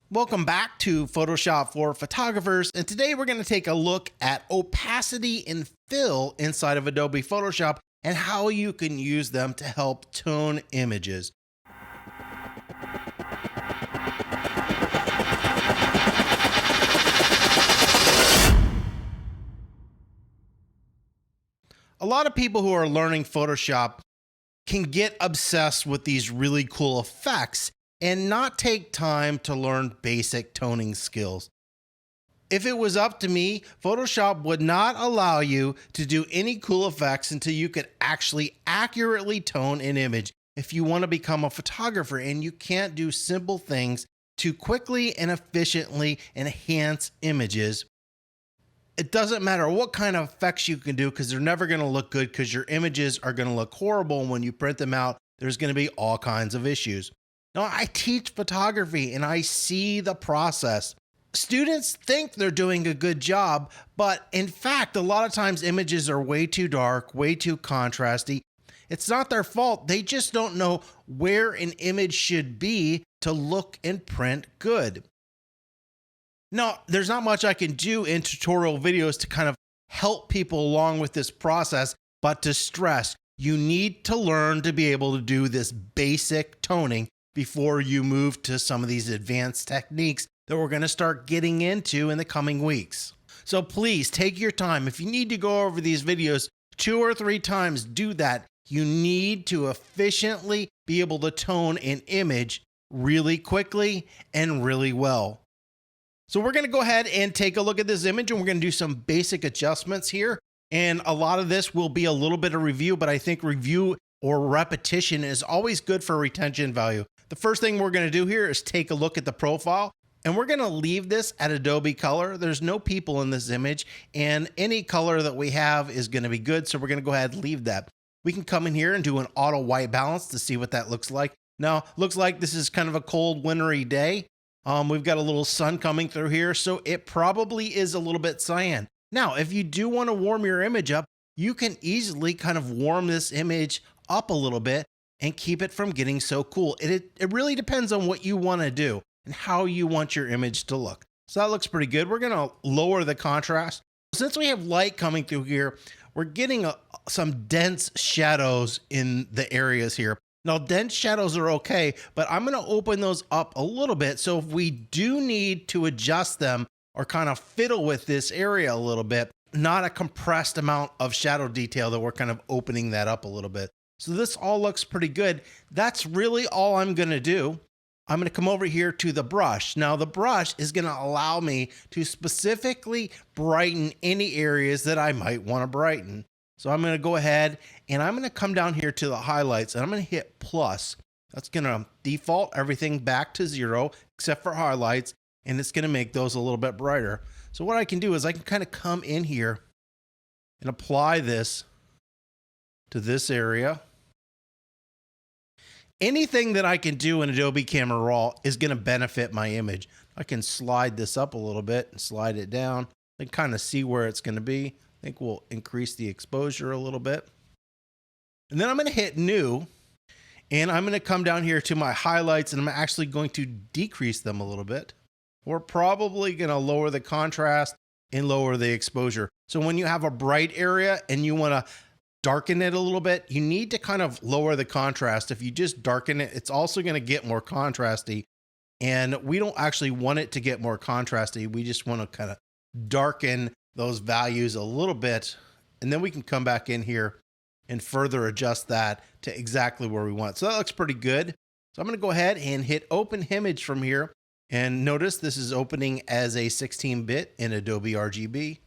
Welcome back to Photoshop for Photographers, and today we're going to take a look at opacity and fill inside of Adobe Photoshop and how you can use them to help tone images. A lot of people who are learning Photoshop can get obsessed with these really cool effects and not take time to learn basic toning skills. If it was up to me, Photoshop would not allow you to do any cool effects until you could actually accurately tone an image if you want to become a photographer, and you can't do simple things to quickly and efficiently enhance images. It doesn't matter what kind of effects you can do because they're never going to look good, because your images are going to look horrible. And when you print them out, there's going to be all kinds of issues. Now, I teach photography and I see the process. Students think they're doing a good job, but in fact, a lot of times images are way too dark, way too contrasty. It's not their fault. They just don't know where an image should be to look and print good. Now, there's not much I can do in tutorial videos to kind of help people along with this process, but to stress, you need to learn to be able to do this basic toning before you move to some of these advanced techniques that we're going to start getting into in the coming weeks. So please take your time. If you need to go over these videos 2 or 3 times, do that. You need to efficiently be able to tone an image really quickly and really well. So we're going to go ahead and take a look at this image, and we're going to do some basic adjustments here. And a lot of this will be a little bit of review, but I think review or repetition is always good for retention value. The first thing we're going to do here is take a look at the profile, and we're going to leave this at Adobe Color. There's no people in this image, and any color that we have is going to be good. So we're going to go ahead and leave that. We can come in here and do an auto white balance to see what that looks like. Now, looks like this is kind of a cold, wintry day. We've got a little sun coming through here, so it probably is a little bit cyan. Now, if you do want to warm your image up, you can easily kind of warm this image up a little bit and keep it from getting so cool. It really depends on what you want to do and how you want your image to look. So that looks pretty good. We're going to lower the contrast. Since we have light coming through here, we're getting some dense shadows in the areas here. Now, dense shadows are okay, but I'm going to open those up a little bit. So if we do need to adjust them or kind of fiddle with this area a little bit, not a compressed amount of shadow detail, that we're kind of opening that up a little bit. So this all looks pretty good. That's really all I'm going to do. I'm going to come over here to the brush. Now, the brush is going to allow me to specifically brighten any areas that I might want to brighten. So I'm going to go ahead and I'm going to come down here to the highlights, and I'm going to hit plus. That's going to default everything back to 0 except for highlights, and it's going to make those a little bit brighter. So what I can do is I can kind of come in here and apply this to this area. Anything that I can do in Adobe Camera Raw is going to benefit my image. I can slide this up a little bit and slide it down and kind of see where it's going to be. I think we'll increase the exposure a little bit. And then I'm going to hit new, and I'm going to come down here to my highlights, and I'm actually going to decrease them a little bit. We're probably going to lower the contrast and lower the exposure. So when you have a bright area and you want to darken it a little bit, you need to kind of lower the contrast. If you just darken it, it's also going to get more contrasty. And we don't actually want it to get more contrasty. We just want to kind of darken those values a little bit. And then we can come back in here and further adjust that to exactly where we want. So that looks pretty good. So I'm going to go ahead and hit open image from here. And notice this is opening as a 16-bit in Adobe RGB.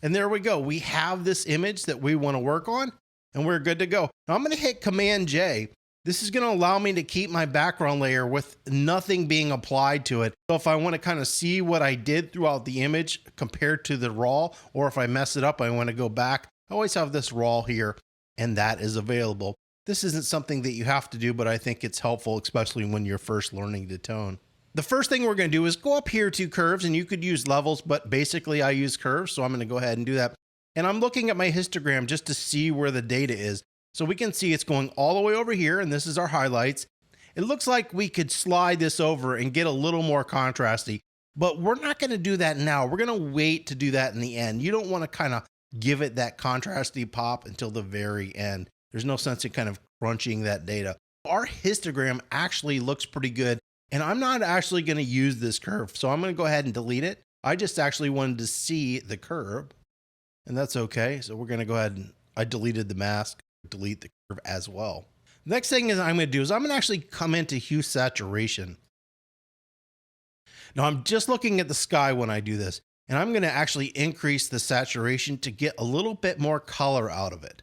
And there we go. We have this image that we want to work on, and we're good to go. Now I'm going to hit Command J. This is going to allow me to keep my background layer with nothing being applied to it. So if I want to kind of see what I did throughout the image compared to the raw, or if I mess it up, I want to go back, I always have this raw here, and that is available. This isn't something that you have to do, but I think it's helpful, especially when you're first learning to tone. The first thing we're going to do is go up here to curves, and you could use levels, but basically I use curves. So I'm going to go ahead and do that. And I'm looking at my histogram just to see where the data is. So we can see it's going all the way over here, and this is our highlights. It looks like we could slide this over and get a little more contrasty, but we're not going to do that now. We're going to wait to do that in the end. You don't want to kind of give it that contrasty pop until the very end. There's no sense in kind of crunching that data. Our histogram actually looks pretty good, and I'm not actually going to use this curve, so I'm going to go ahead and delete it. I just actually wanted to see the curve, and that's okay. So we're going to go ahead and I deleted the mask, delete the curve as well. Next thing is I'm going to do is I'm going to actually come into hue saturation. Now I'm just looking at the sky when I do this, and I'm going to actually increase the saturation to get a little bit more color out of it.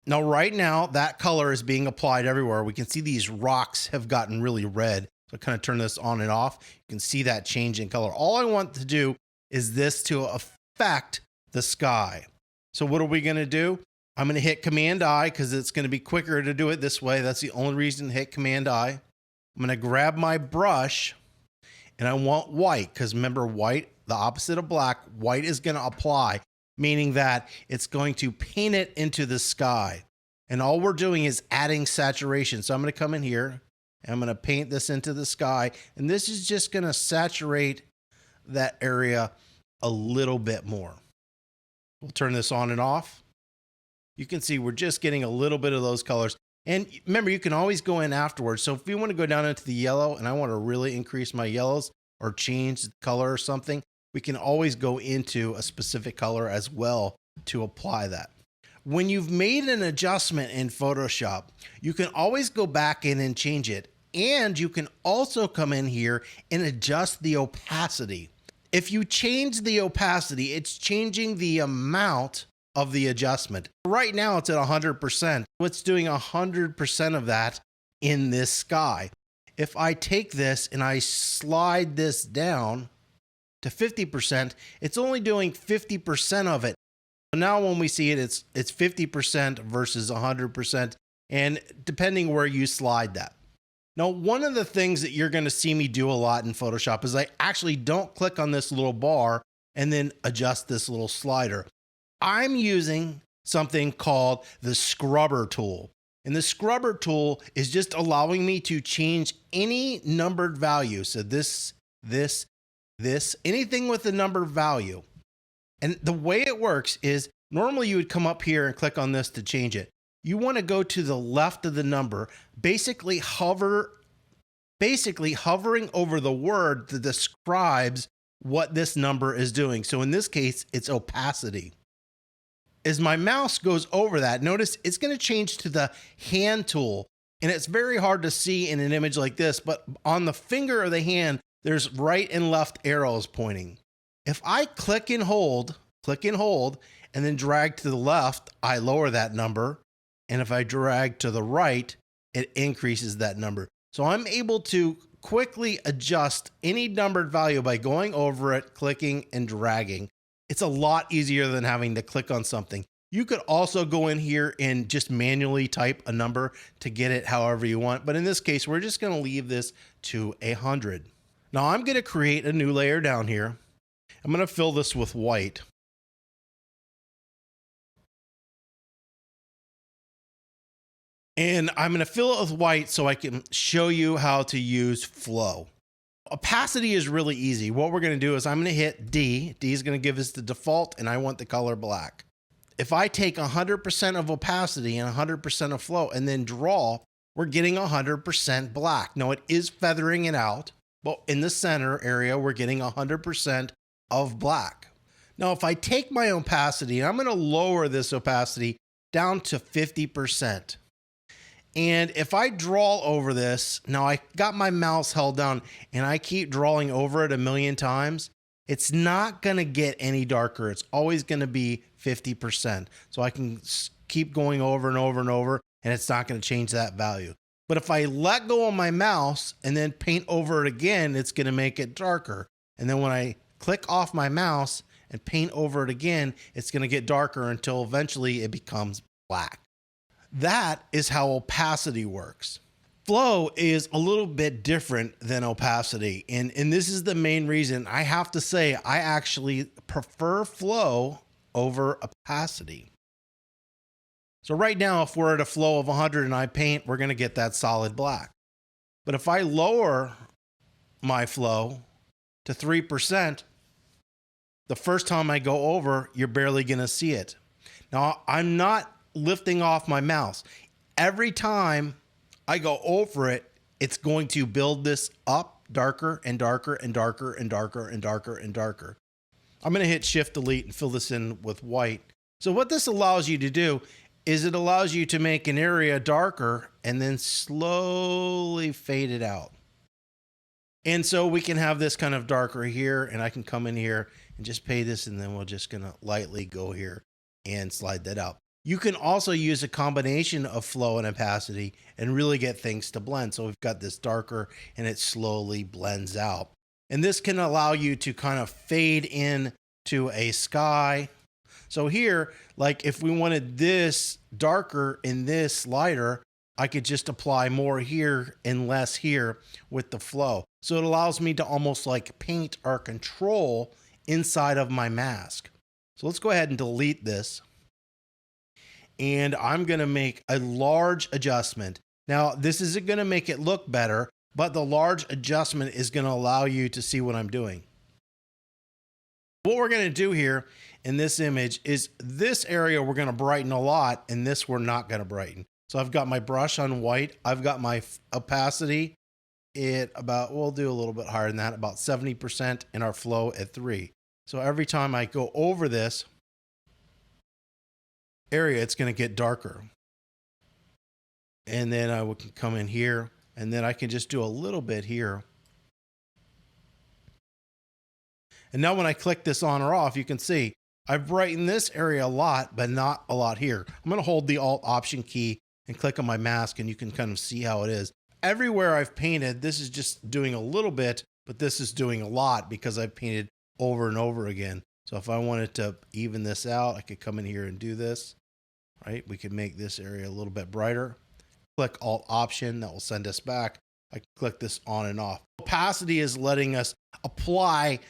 Now, right now, that color is being applied everywhere. We can see these rocks have gotten really red. So I kind of turn this on and off. You can see that change in color. All I want to do is this to affect the sky. So what are we going to do? I'm going to hit Command I because it's going to be quicker to do it this way. That's the only reason to hit Command I. I'm going to grab my brush, and I want white because remember, white, the opposite of black, white is going to apply, meaning that it's going to paint it into the sky. And all we're doing is adding saturation. So I'm going to come in here and I'm going to paint this into the sky. And this is just going to saturate that area a little bit more. We'll turn this on and off. You can see we're just getting a little bit of those colors. And remember, you can always go in afterwards. So if you want to go down into the yellow and I want to really increase my yellows or change the color or something, we can always go into a specific color as well to apply that. When you've made an adjustment in Photoshop, you can always go back in and change it. And you can also come in here and adjust the opacity. If you change the opacity, it's changing the amount of the adjustment. Right now it's at 100%. It's doing 100% of that in this sky. If I take this and I slide this down to 50%, it's only doing 50% of it. Now when we see it, it's 50% versus 100%, and depending where you slide that. Now, one of the things that you're going to see me do a lot in Photoshop is I actually don't click on this little bar and then adjust this little slider. I'm using something called the scrubber tool. And the scrubber tool is just allowing me to change any numbered value. So this, anything with a numbered value. And the way it works is normally you would come up here and click on this to change it. You want to go to the left of the number, basically hovering over the word that describes what this number is doing. So in this case, it's opacity. As my mouse goes over that, notice it's going to change to the hand tool. And it's very hard to see in an image like this, but on the finger of the hand, there's right and left arrows pointing. If I click and hold, and then drag to the left, I lower that number. And if I drag to the right, it increases that number. So I'm able to quickly adjust any numbered value by going over it, clicking and dragging. It's a lot easier than having to click on something. You could also go in here and just manually type a number to get it however you want. But in this case, we're just going to leave this to 100. Now I'm going to create a new layer down here. I'm going to fill this with white. And I'm going to fill it with white so I can show you how to use flow. Opacity is really easy. What we're going to do is I'm going to hit D. D is going to give us the default, and I want the color black. If I take 100% of opacity and 100% of flow and then draw, we're getting 100% black. Now it is feathering it out, but in the center area, we're getting 100% of black. Now, if I take my opacity, I'm going to lower this opacity down to 50%. And if I draw over this, now I got my mouse held down and I keep drawing over it 1,000,000 times, it's not going to get any darker. It's always going to be 50%. So I can keep going over and over and over, and it's not going to change that value. But if I let go of my mouse and then paint over it again, it's going to make it darker. And then when I click off my mouse and paint over it again, it's going to get darker until eventually it becomes black. That is how opacity works. Flow is a little bit different than opacity. And this is the main reason I have to say I actually prefer flow over opacity. So right now, if we're at a flow of 100 and I paint, we're going to get that solid black. But if I lower my flow to 3%, the first time I go over, you're barely going to see it. Now, I'm not lifting off my mouse. Every time I go over it, it's going to build this up darker and darker and darker and darker and darker and darker. I'm going to hit Shift Delete and fill this in with white. So what this allows you to do is it allows you to make an area darker and then slowly fade it out. And so we can have this kind of darker here, and I can come in here and just pay this, and then we're just going to lightly go here and slide that out. You can also use a combination of flow and opacity and really get things to blend. So we've got this darker and it slowly blends out. And this can allow you to kind of fade in to a sky. So here, like if we wanted this darker and this lighter, I could just apply more here and less here with the flow. So it allows me to almost like paint or control inside of my mask. So let's go ahead and delete this. And I'm going to make a large adjustment. Now, this isn't going to make it look better, but the large adjustment is going to allow you to see what I'm doing. What we're going to do here in this image is this area we're going to brighten a lot, and this we're not going to brighten. So I've got my brush on white. I've got my opacity at about, we'll do a little bit higher than that, about 70%, and our flow at 3. So every time I go over this area, it's going to get darker. And then I can come in here, and then I can just do a little bit here. And now when I click this on or off, you can see I've brightened this area a lot, but not a lot here. I'm going to hold the Alt Option key and click on my mask, and you can kind of see how it is. Everywhere I've painted, this is just doing a little bit, but this is doing a lot because I've painted over and over again. So if I wanted to even this out, I could come in here and do this, right? We could make this area a little bit brighter. Click Alt Option, that will send us back. I can click this on and off. Opacity is letting us apply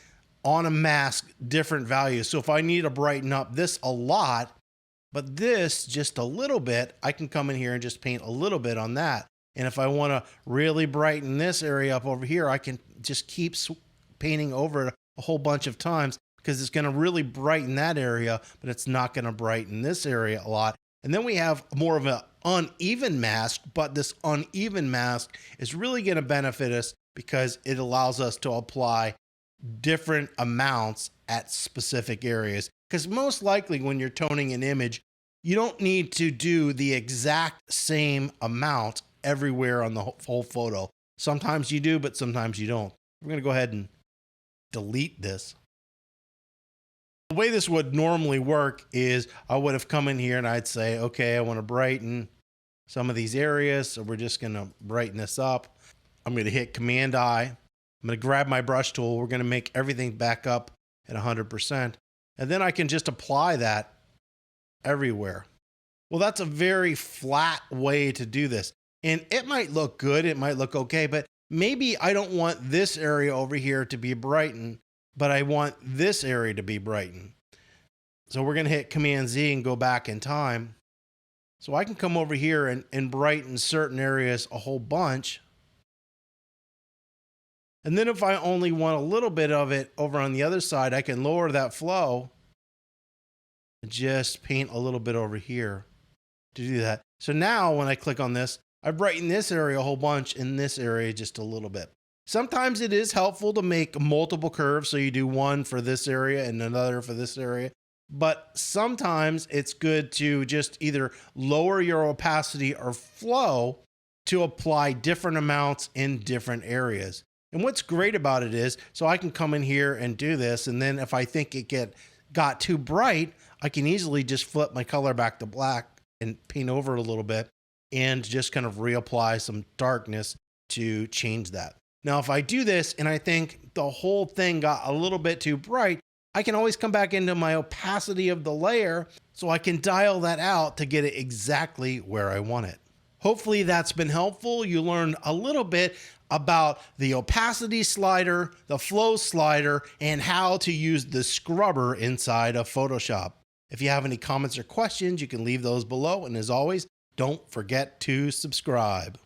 on a mask different values. So if I need to brighten up this a lot, but this just a little bit, I can come in here and just paint a little bit on that. And if I want to really brighten this area up over here, I can just keep painting over it a whole bunch of times because it's going to really brighten that area, but it's not going to brighten this area a lot. And then we have more of an uneven mask, but this uneven mask is really going to benefit us because it allows us to apply different amounts at specific areas. Because most likely when you're toning an image, you don't need to do the exact same amount everywhere on the whole photo. Sometimes you do, but sometimes you don't. We're going to go ahead and delete this. The way this would normally work is I would have come in here and I'd say, okay, I want to brighten some of these areas. So we're just going to brighten this up. I'm going to hit Command I. I'm going to grab my brush tool. We're going to make everything back up at 100%. And then I can just apply that everywhere. Well, that's a very flat way to do this. And it might look good. It might look okay, but maybe I don't want this area over here to be brightened, but I want this area to be brightened. So we're going to hit Command Z and go back in time. So I can come over here and brighten certain areas a whole bunch. And then if I only want a little bit of it over on the other side, I can lower that flow and just paint a little bit over here to do that. So now when I click on this, I brighten this area a whole bunch and this area just a little bit. Sometimes it is helpful to make multiple curves. So you do one for this area and another for this area. But sometimes it's good to just either lower your opacity or flow to apply different amounts in different areas. And what's great about it is, so I can come in here and do this. And then if I think it got too bright, I can easily just flip my color back to black and paint over it a little bit and just kind of reapply some darkness to change that. Now, if I do this and I think the whole thing got a little bit too bright, I can always come back into my opacity of the layer so I can dial that out to get it exactly where I want it. Hopefully that's been helpful. You learned a little bit about the opacity slider, the flow slider, and how to use the scrubber inside of Photoshop. If you have any comments or questions, you can leave those below. And as always, don't forget to subscribe.